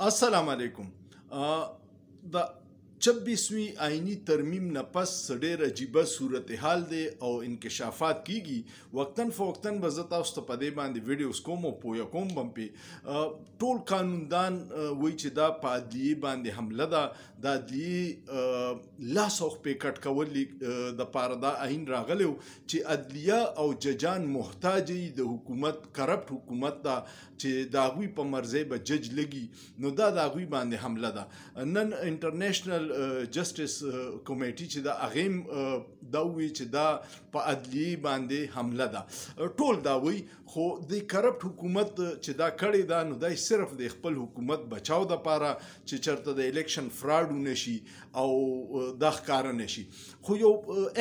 अस्सलाम वालेकुम। د 26वीं आइनी तरमीम न पस ډېر عجیبه صورتحال دی او انکشافات کیږي وقتاً فوقتاً به زه تاسو ته په دې باندې ویډیوز کوم او پوهه کوم بم پې ټول قانوندان وایي چې دا په عدلیې باندې حمله ده د عدلیې لاس او خپې کټ کول دپاره دا آئین راغلی و چې عدلیه او ججان محتاج د حکومت کرپټ حکومت ده چې د هغوی په مرضۍ به جج لګي نو دا د هغوی باندې حمله ده نن انټرنیشنل جسټس کمیټي چې دا هغیم دا وی چې دا په عدلیې باندې حمله ده ټول دا وی خو د کرپټ حکومت چې دا کړی دا نو دا صرف د خپل حکومت بچاو د پاره چې چرته د الیکشن فراډ ونشي او دا ښکاره نشي خو یو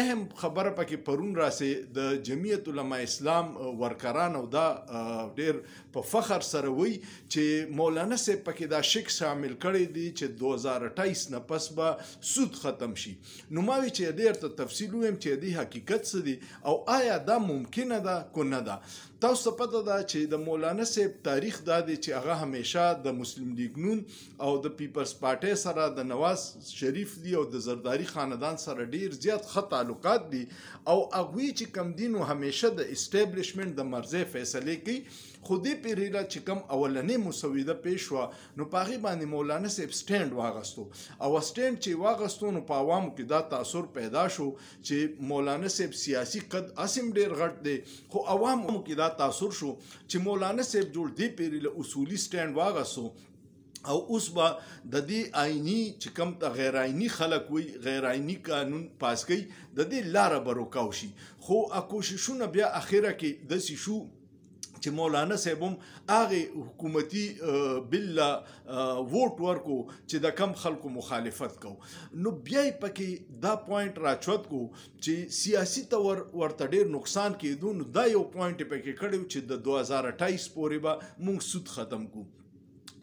اهم خبره پکې پرون راسې د جمعیت علما اسلام ورکران او دا ډېر په فخر سره وی چې مولانا صاحب پکې دا شک شامل کړی دی چې 2028 نه پس سود ختم شي نو ما وی چې ډېر ته تفصیل ویم چې د حقیقت څه دی او آیا دا ممکنه ده کو نه ده تاسو ته پته ده چې د مولانا صاحب تاریخ دا دی چې هغه همیشه د مسلم لیگ نون او د پیپلز پارټۍ سره د نواز شریف دی او د زرداری خاندان سره ډیر زیات ښه تعلقات دي او هغوی چې کم دي نو همیشه د اسټیبلیشمنټ د مرضۍ فیصلې کوي خو دې پیریډه چې کم اولنۍ مسوده پیښ شوه نو په هغې باندې مولانا صاحب سټینډ واغستو او سټینډ چې واغستو نو په عوامو کې دا تاثر پیدا شو چې مولانا صاحب سیاسي قد اسیم ډیر غټ دی خو عوامو کې دا تاثر شو چې مولانا صاحب جوړ دی پیری له اصولي سټینډ واغستو او اوس به د دې آئینی چې کوم ته غیر آئینی خلک وي غیر آئینی قانون پاس کوي د دې لاره به روکاو شي خو کوششونه بیا اخره کې داسې شو چې مولانا صاحب هم هغې حکومتي بل له ووټ ورکو چې د کم خلکو مخالفت کو نو بیا یې پکې دا پوینټ راچوت کو چې سیاسي ته ورته ډېر نقصان کېدو نو دا یو پوینټ یې پکې کړی چې د 2028 پورې به موږ سود ختم کو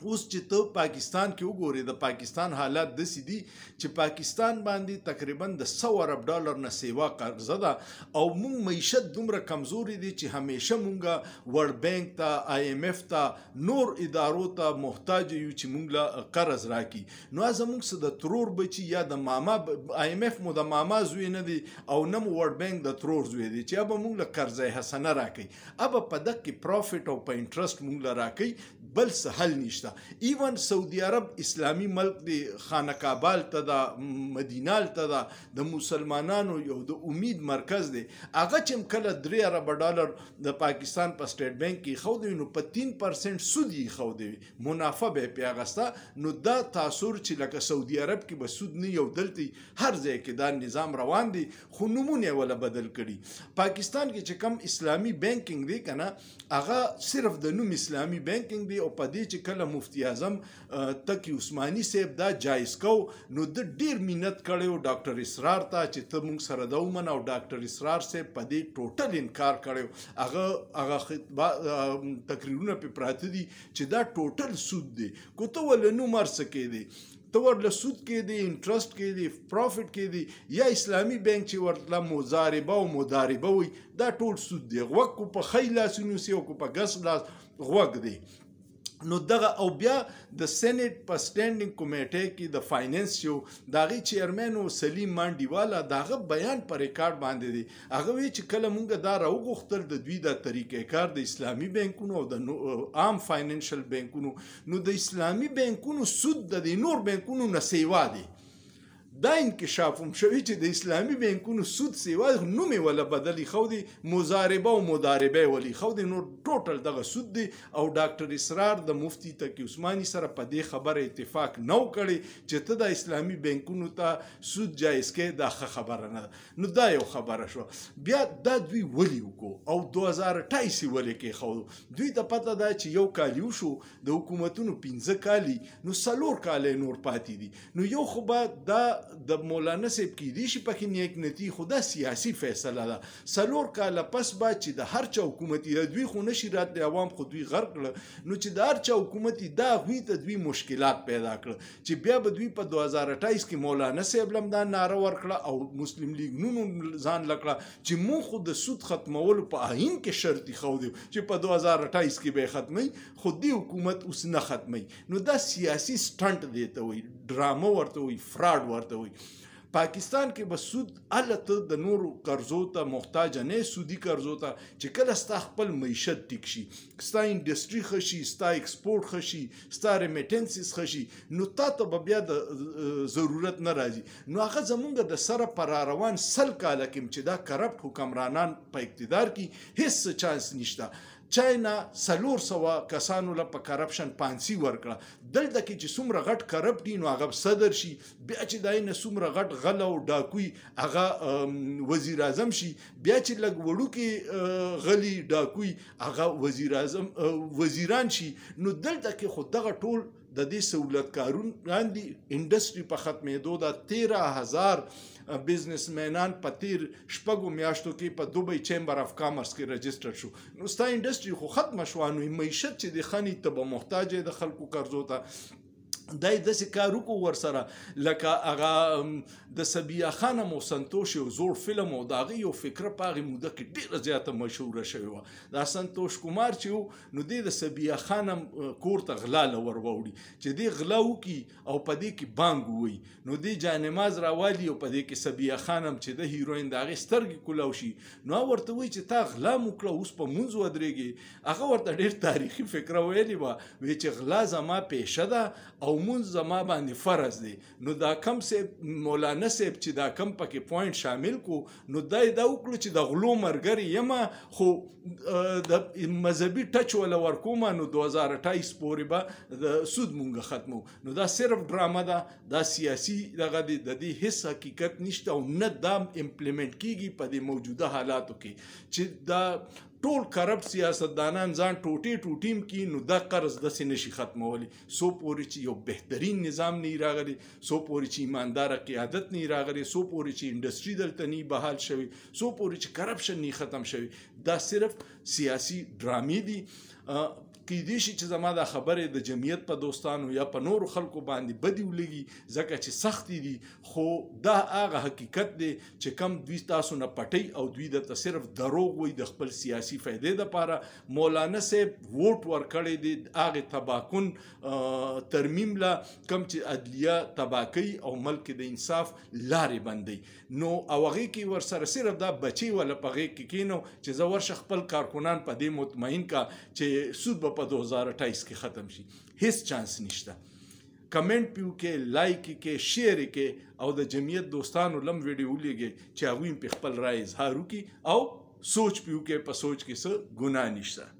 اوس چې ته پاکستان کې وګورې د پاکستان حالات داسې دي چې پاکستان باندې تقریبا د 100 ارب ډالر نه سیوا قرضه ده او موږ معیشت دومره کمزوري دي چې همیشه موږ ورلډ بینک ته آی ایم ایف ته نور ادارو ته محتاج یو چې موږ له قرض راکړي نو زموږ څه د ترور بچي یا د ماما آی ایم ایف مو د ماما زوی نه دی او نه مو ورلډ بینک د ترور زوی دی چې ابه موږ له قرضه حسنه راکړي ابه په دغه پروفیټ او په انټرست موږ له راکړي بل څه حل نشته ایون سعودي عرب اسلامی ملک دی خانه کابل ته د مدینه ته د مسلمانانو یو د امید مرکز دی هغه چې کله 3 ارب ډالر د پاکستان په سټیټ بانک کې خو دی نو په 3% سود یې خو دی منافع به پیغسته نو دا تاثیر چې لکه سعودي عرب کې به سود نه یو دلته هر ځای کې دا نظام روان دی خو نمونه ولا بدل کړي پاکستان کې چې کم اسلامی بانکینګ دی کنه هغه صرف د نوم اسلامی بانکینګ دی او په دې چې کله مفتی اعظم تقی عثماني صاحب دا جایز کو نو د ډیر مینت کړو ډاکټر اسرار ته چې ته موږ سره دا ومنه او ډاکټر اسرار صاحب په دې ټوټل انکار کړو هغه تقریرونه په پراته دي چې دا ټوټل سود دی کو ته ول نو مرسه کې دی تو ورله سود کې دی انټرست کې دی پروفیټ کې دی یا اسلامی بانک چې ورله مضاربه او مضاربه وي دا ټول سود دی غوږ کو په خی لاسونو سی او کو په ګس لاس غوږ دی نو دغه او بیا د سېنیټ په سټینډینګ کمیټې کې د فاینانس شو داغي چیرمن او سلیم مانډیوالا داغه بیان پر ریکارډ باندې دی هغه وی چې کله مونږ دا راوغختل د دوی د طریقې کار د اسلامی بانکونو او د عام فاینانشل بانکونو نو د اسلامی بانکونو سود د نور بانکونو نه سیوا دی دا انکشاف هم شوی چې د اسلامی بانکونو سود سیوا نوم ولا بدلی خو دی مضاربه او مضاربه ولی خو دی نور ټوټل دغه سود دی او ډاکټر اسرار د مفتی تقی عثماني سره په دې خبره اتفاق نو کړي چې ته د اسلامی بانکونو ته سود جایز کې دا خبره نه نو دا یو خبره شو بیا دا دوی ولی وکړو او 2028 ولی کې خو دوی ته پته ده چې یو کال یو شو د حکومتونو 15 کالی نو 4 کال نور پاتې دي نو یو خو به دا د مولانا صاحب کیدای شي پکې نیک نیتي خو دا سیاسي فیصله ده 4 کاله پس به چې د هر چا حکومتي دوی خو نشي راتلی عوام خو دوی غرق کړه نو چې د هر چا حکومتي دا هغوی ته دوی مشکلات پیدا کړه چې بیا به دوی په 2028 کې مولانا صاحب لم دا ناره ورکړه او مسلم لیگ نون ځان لکړه چې مونږ خو د سود ختمولو په آئین کې شرطي ښودیو چې په 2028 کې به ختمي خو دې حکومت اوس نه ختمي نو دا سیاسي سټنټ دی ته وایي ډرامه ورته وایي فراډ ورته وایي پاکستان کې به سود الته د نورو قرضو ته محتاج نه سودی قرضو ته چې کله ستا خپل معیشت ټیک شي ستا انډسټري ښه شي ستا ایکسپورټ ښه شي ستا ریمیټنسز ښه شي نو تا ته به بیا د ضرورت نه راځي نو هغه زمونږ د سره پر روان 100 کاله کې چې دا کرپټ حکمرانان په اقتدار کې هیڅ چانس نشته چاینا 400 کسانو له په کرپشن پانسی ورکړه دلته کې چې څومره غټ کرپټ دي نو هغه صدر شي بیا چې دای نه څومره غټ غل او ډاکوي هغه وزیر اعظم شي بیا چې لږ وړو کې غلی ډاکوي هغه وزیر اعظم وزیران شي نو دلته کې خو دغه ټول د دې سہولت کارون باندې انډستری په ختمېدو دا 13000 بزنسمینان په تیر شپږو میاشتو کې په دوبۍ چیمبر اف کامرس کې رجسټر شو نو ستا انډستری خو ختمه شوه نو معیشت چې د خني ته به محتاج د خلکو قرضو ته دای داسې کار وکړو ورسره لکه هغه د سبیه خانم او سنتوش یو زوړ فلم او د هغې یو فکره په هغې موده کې ډېره زیاته مشهوره شوې وه دا سنتوش کمار چې و نو دی د سبیه خانم کور ته غلا له ور واوړي چې دی غلا وکړي او په دې کې بانګ ووایي نو دی جانماز راوالي او په دې کې سبیه خانم چې د هیروین د هغې سترګې کولاو شي نو هغه ورته وایي چې تا غلا م وکړه اوس په مونځ ودرېږې هغه ورته ډېر تاریخي فکره ویلې وه وایي چې غلا زما پیشه ده او مونځ زما باندې فرض دی نو دا کم صاحب مولانا صاحب چې دا کم پکې پوینټ شامل کو نو دا وکړو چې د غلو مرګري یمه خو د مذهبي ټچ ولا ورکومه نو 2028 پورې به د سود مونږ ختمو نو دا صرف ډرامه ده دا سیاسي دغه د دې هیڅ حقیقت نشته او نه دا امپلیمنٹ کیږي په دې موجوده حالاتو کې چې دا ټول کرپټ سیاستدانان ځان ټوټیم کی نو دا قرض داسې نشي ختمولی سو پورې چې یو بهترین نظام نه راغلی سو پورې چې ایمانداره قیادت نه راغلی سو پورې چې انډسټري دلته نه بحال شوی سو پورې چې کرپشن نه ختم شوی دا صرف سیاسي ډرامې دي کیدای شي چې زما دا خبرې د جمعیت په دوستانو یا په نورو خلکو باندې بدی ولګي ځکه چې سختې دي خو دا هغه حقیقت دی چې کم دوی تاسو نه پټي او دوی درته صرف دروغ وایي د خپل سیاسي فایدې دپاره مولانا صاحب ووټ ورکړی دی هغې تباکن ترمیم له کم چې عدلیه تباه کوي او ملک د انصاف لارې بندوي نو او هغې کې ورسره صرف دا بچی ولا په هغې کې کینو چې زه ورشه خپل کارکنان په دې مطمئن کا چې سود به په 2028 کې ختم شي هیڅ چانس نشته کمنټ پیو کې لایک کې شیر کې او د جمعیت دوستانو لم ویډیو ولېږئ چې هغوی په خپل رای اظهار وکړي او سوچ پیو کې په سوچ کې څه ګناه نشته